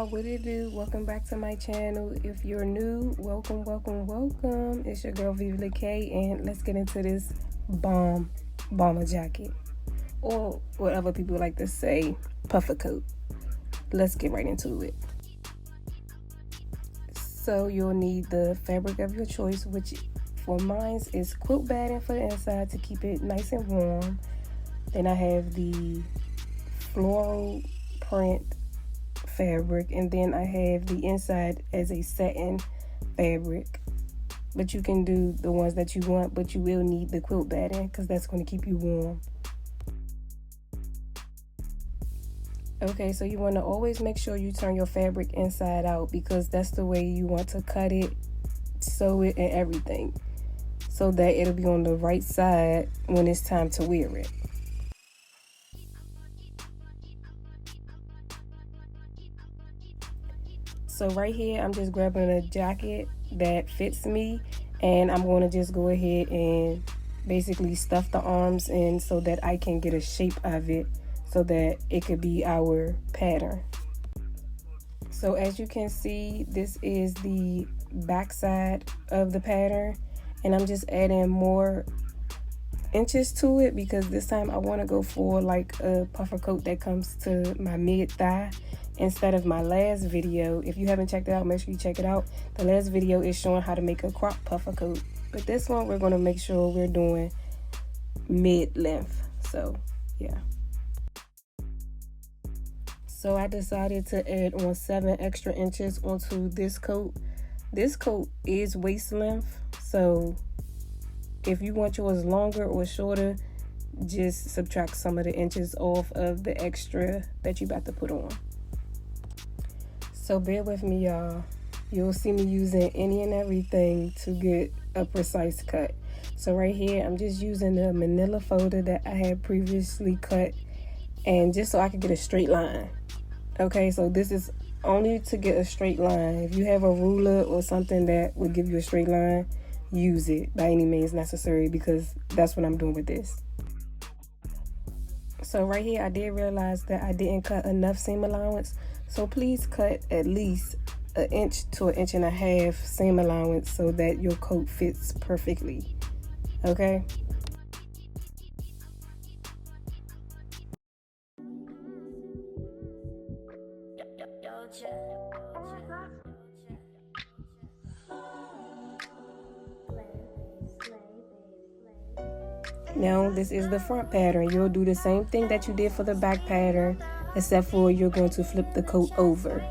y'all, what it do? Welcome back to my channel. If you're new, welcome. It's your girl Viva K, and let's get into this bomber jacket, or whatever people like to say, puffer coat. Let's get right into it. So you'll need the fabric of your choice, which for mine is quilt batting for the inside to keep it nice and warm. Then I have the floral print fabric, and then I have the inside as a satin fabric. But you can do the ones that you want, but you will need the quilt batting because that's going to keep you warm. Okay, so you want to always make sure you turn your fabric inside out because that's the way you want to cut it, sew it, and everything, so that it'll be on the right side when it's time to wear it. So right here, I'm just grabbing a jacket that fits me, and I'm going to just go ahead and basically stuff the arms in so that I can get a shape of it so that it could be our pattern. So as you can see, this is the back side of the pattern, and I'm just adding more inches to it because this time I want to go for like a puffer coat that comes to my mid-thigh instead of my last video. If you haven't checked it out, make sure you check it out. The last video is showing how to make a crop puffer coat, but this one we're going to make sure we're doing mid-length. So yeah. So I decided to add on 7 extra inches onto this coat. This coat is waist length, so if you want yours longer or shorter, just subtract some of the inches off of the extra that you about to put on. So bear with me, y'all. You'll see me using any and everything to get a precise cut. So right here, I'm just using the manila folder that I had previously cut, and just so I could get a straight line. Okay, so this is only to get a straight line. If you have a ruler or something that would give you a straight line, use it by any means necessary, because that's what I'm doing with this. So right here, I did realize that I didn't cut enough seam allowance, so please cut at least 1 inch to 1.5 inches seam allowance so that your coat fits perfectly. Okay. Now this is the front pattern. You'll do the same thing that you did for the back pattern, except for you're going to flip the coat over.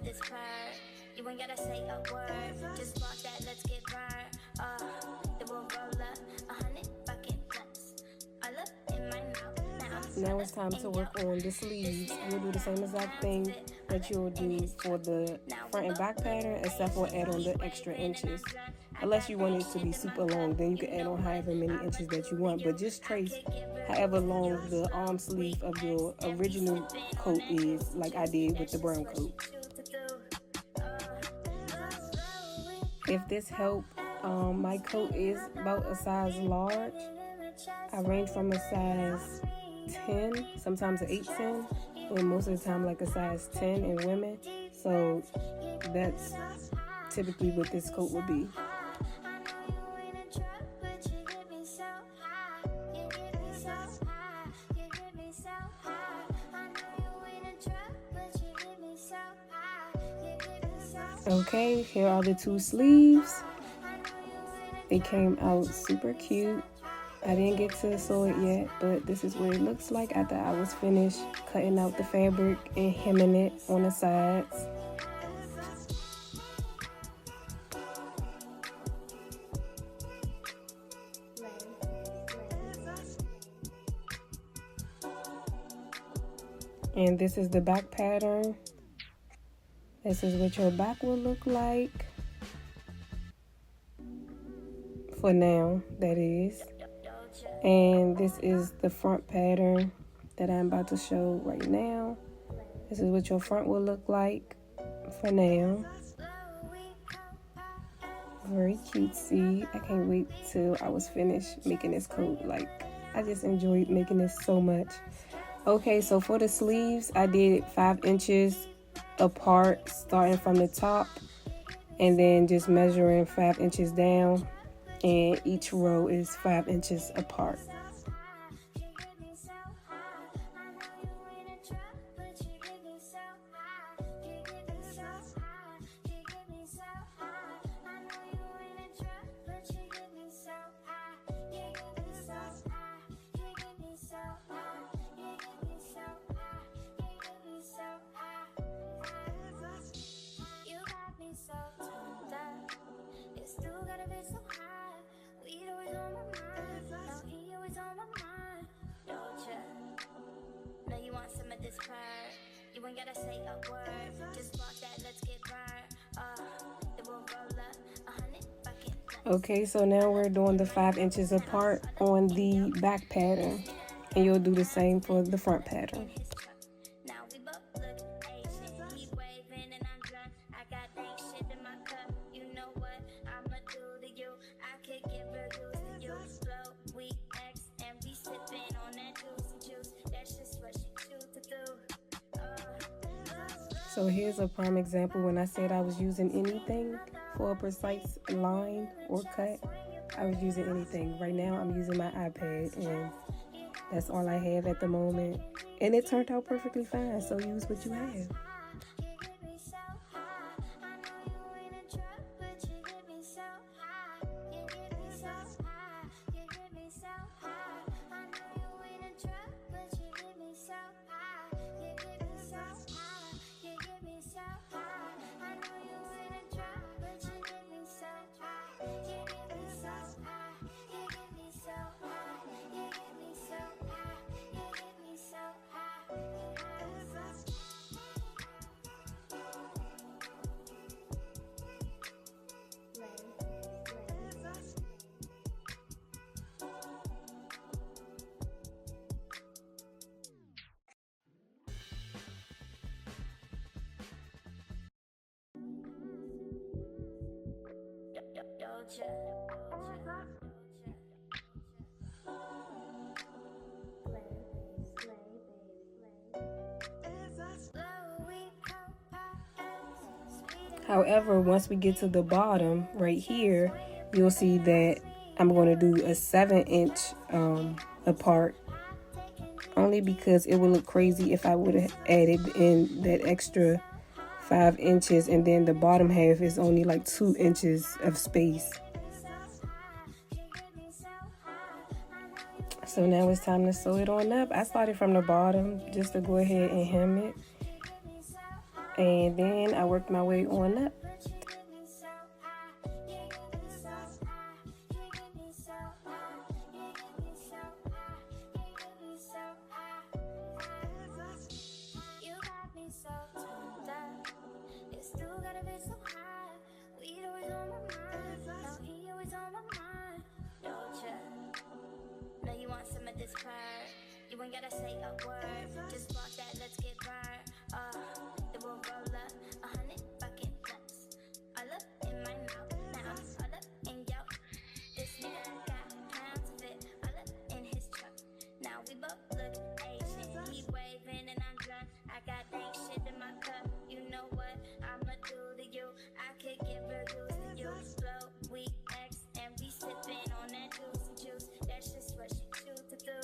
This part, you ain't gotta say a word. Just walk that, let's get burned. It will roll up 100 bucket plus. All up in my mouth. Now it's time to work on the sleeves. You'll do the same exact thing that you'll do for the front and back pattern, except for add on the extra inches. Unless you want it to be super long, then you can add on however many inches that you want, but just trace however long the arm sleeve of your original coat is, like I did with the brown coat. If this helped, my coat is about a size large. I range from a size 10, sometimes an 8-10, and most of the time like a size 10 in women. So that's typically what this coat would be. Okay, here are the 2 sleeves. They came out super cute. I didn't get to sew it yet, but this is what it looks like after I was finished cutting out the fabric and hemming it on the sides. And this is the back pattern. This is what your back will look like. For now, that is. And this is the front pattern that I'm about to show right now. This is what your front will look like for now. Very cutesy. I can't wait till I was finished making this coat. Like, I just enjoyed making this so much. Okay, so for the sleeves, I did 5 inches apart, starting from the top, and then just measuring 5 inches down, and each row is 5 inches apart. You ain't gotta say a word. Just walk that, let's get burned. It will roll up 100 bucket. Okay, so now we're doing the 5 inches apart on the back pattern, and you'll do the same for the front pattern. Now we both look Asian. He waving and I'm drunk. I got dank shit in my cup. You know what I'ma do to you? I could give reviews to you. Slow, we X, and we sipping on that juice. That's just what she choose to do. So here's a prime example when I said I was using anything for a precise line or cut. I was using anything. Right now I'm using my iPad, and that's all I have at the moment. And it turned out perfectly fine, so use what you have. However, once we get to the bottom right here, you'll see that I'm going to do a 7-inch apart, only because it would look crazy if I would have added in that extra 5 inches, and then the bottom half is only like 2 inches of space. So now it's time to sew it on up. I started from the bottom just to go ahead and hem it, and then I worked my way on up. You ain't gotta say a word. Just walk that, let's get burned. It will roll up 100 bucket nuts. All up in my mouth. Now I'm all up in yo. This nigga got pounds of it. All up in his truck. Now we both look Asian. He waving and I'm drunk. I got dank shit in my cup. You know what I'ma do to you? I could give reviews to you. Slow, we X, and we sipping on that juice. That's just what she choose to do.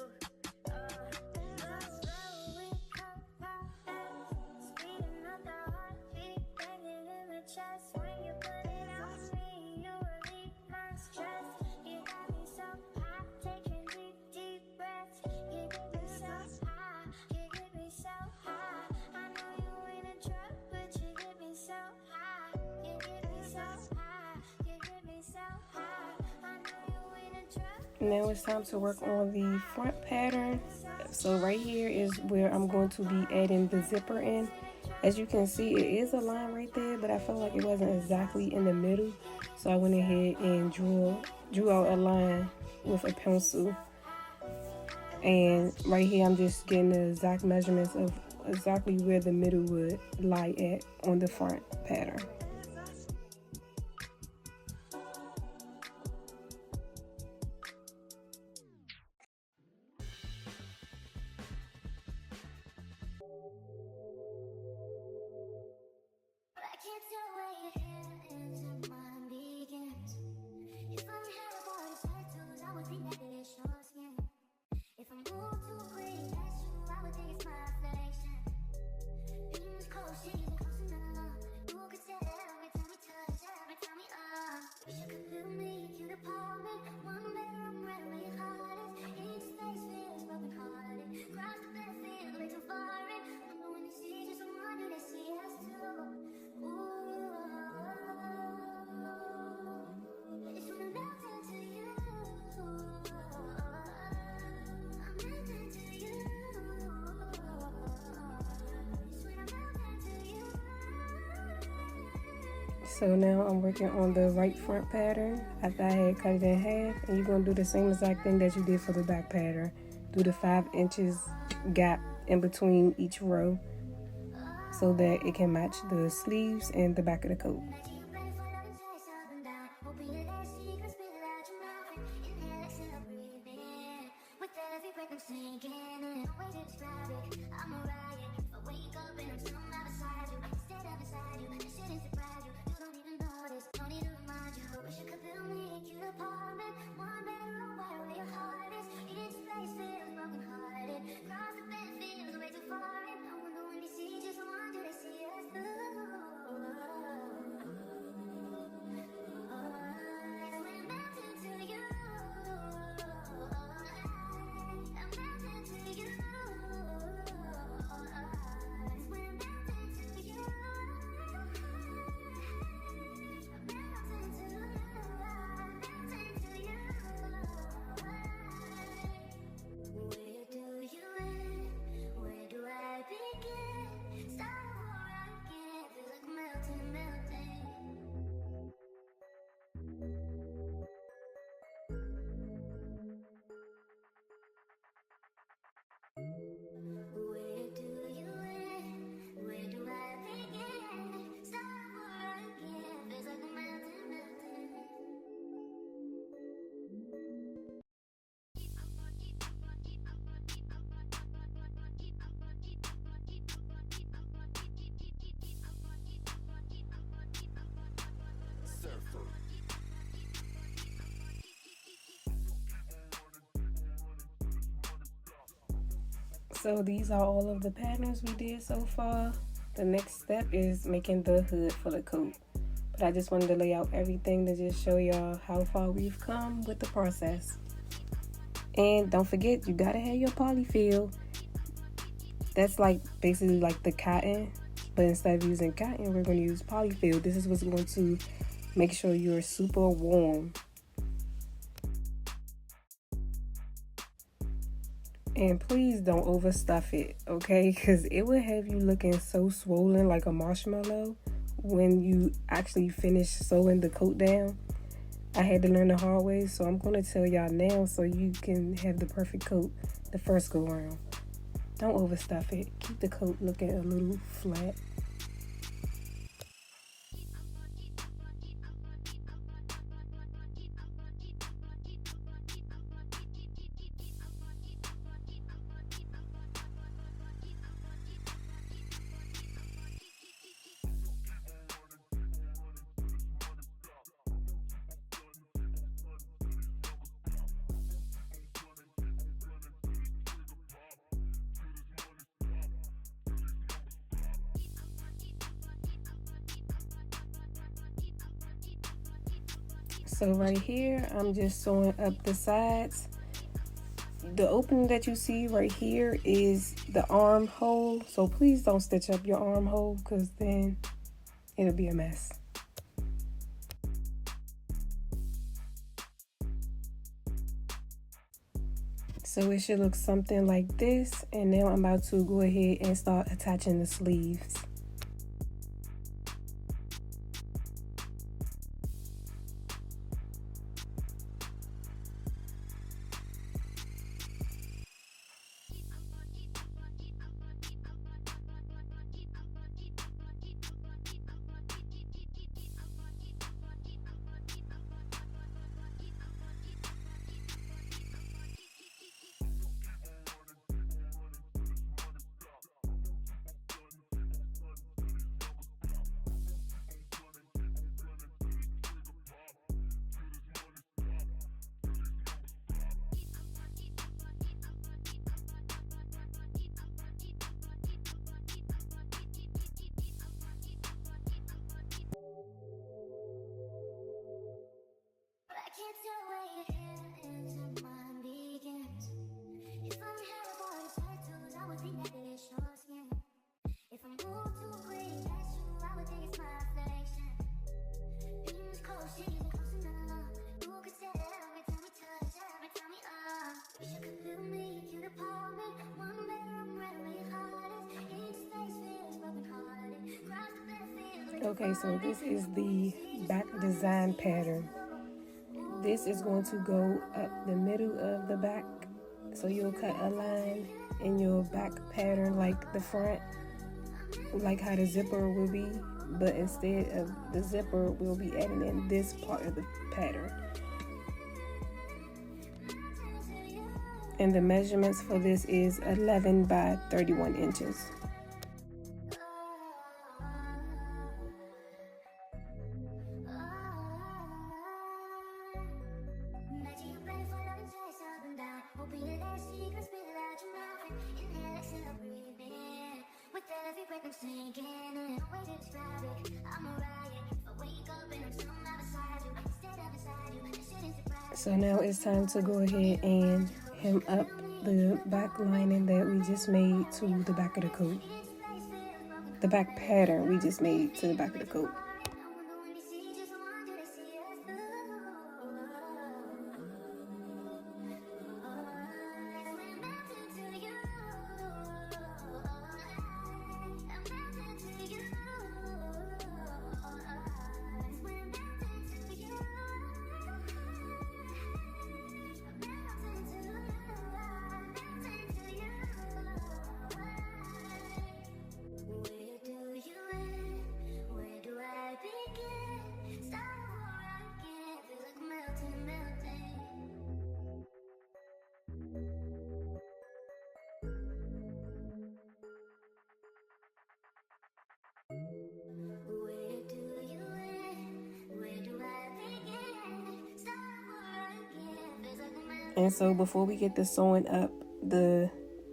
Now it's time to work on the front pattern. So right here is where I'm going to be adding the zipper in. As you can see, it is a line right there, but I felt like it wasn't exactly in the middle. So I went ahead and drew out a line with a pencil. And right here, I'm just getting the exact measurements of exactly where the middle would lie at on the front pattern. So now I'm working on the right front pattern after I had cut it in half, and you're going to do the same exact thing that you did for the back pattern. Do the 5 inches gap in between each row so that it can match the sleeves and the back of the coat. So these are all of the patterns we did so far. The next step is making the hood for the coat. But I just wanted to lay out everything to just show y'all how far we've come with the process. And don't forget, you gotta have your polyfill. That's like basically like the cotton, but instead of using cotton, we're going to use polyfill. This is what's going to make sure you're super warm. And please don't overstuff it, okay? Because it will have you looking so swollen like a marshmallow when you actually finish sewing the coat down. I had to learn the hard way, so I'm going to tell y'all now so you can have the perfect coat the first go around. Don't overstuff it. Keep the coat looking a little flat. So right here, I'm just sewing up the sides. The opening that you see right here is the armhole. So please don't stitch up your armhole because then it'll be a mess. So it should look something like this. And now I'm about to go ahead and start attaching the sleeves. Okay, so this is the back design pattern. This is going to go up the middle of the back. So you'll cut a line in your back pattern like the front, like how the zipper will be, but instead of the zipper, we'll be adding in this part of the pattern. And the measurements for this is 11 by 31 inches. So now it's time to go ahead and hem up the back lining that we just made to the back of the coat. The back pattern we just made to the back of the coat. And so before we get the sewing up the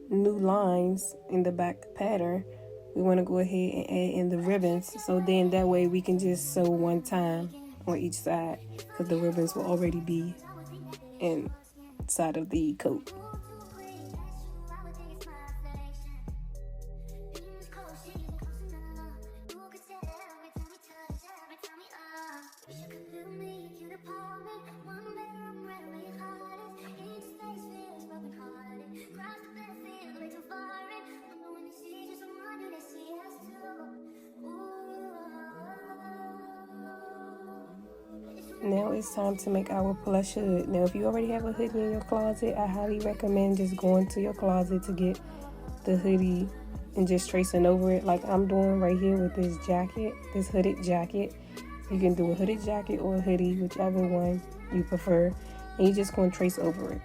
new lines in the back pattern, we want to go ahead and add in the ribbons. So then that way we can just sew one time on each side, because the ribbons will already be inside of the coat. Now it's time to make our plush hood. Now if you already have a hoodie in your closet, I highly recommend just going to your closet to get the hoodie and just tracing over it like I'm doing right here with this jacket, this hooded jacket. You can do a hooded jacket or a hoodie, whichever one you prefer, and you just going to trace over it.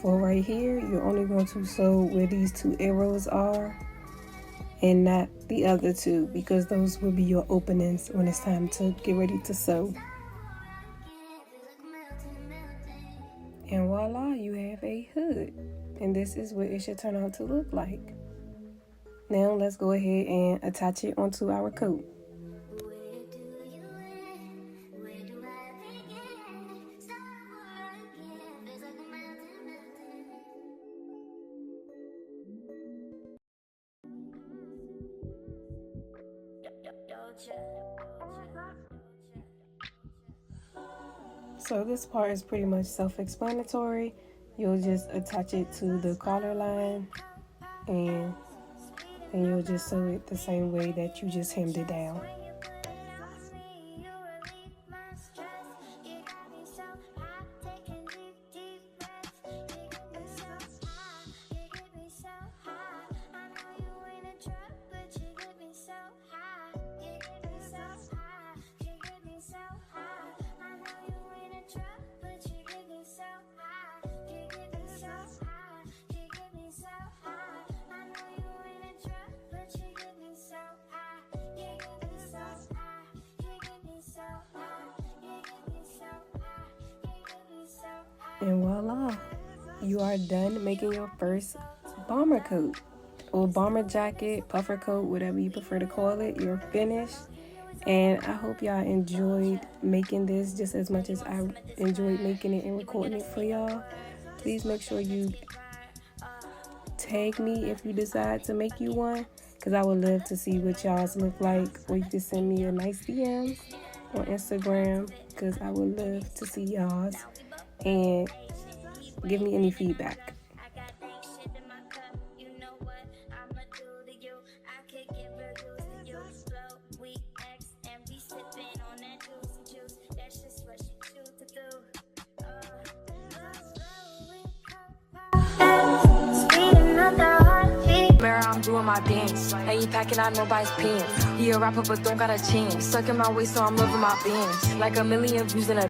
for right here, you're only going to sew where these 2 arrows are and not the other 2, because those will be your openings when it's time to get ready to sew. And voila, you have a hood. And this is what it should turn out to look like. Now let's go ahead and attach it onto our coat. So this part is pretty much self-explanatory. You'll just attach it to the collar line and you'll just sew it the same way that you just hemmed it down. And voila, you are done making your first bomber coat or bomber jacket, puffer coat, whatever you prefer to call it. You're finished. And I hope y'all enjoyed making this just as much as I enjoyed making it and recording it for y'all. Please make sure you tag me if you decide to make you one, because I would love to see what y'all's look like. Or you can send me a nice DM on Instagram, because I would love to see y'all's. And give me any feedback. I'm doing my dance, and you packing out nobody's pants. He a rapper but don't got a chance. Sucking my waist so I'm loving my bands. Like a million views in a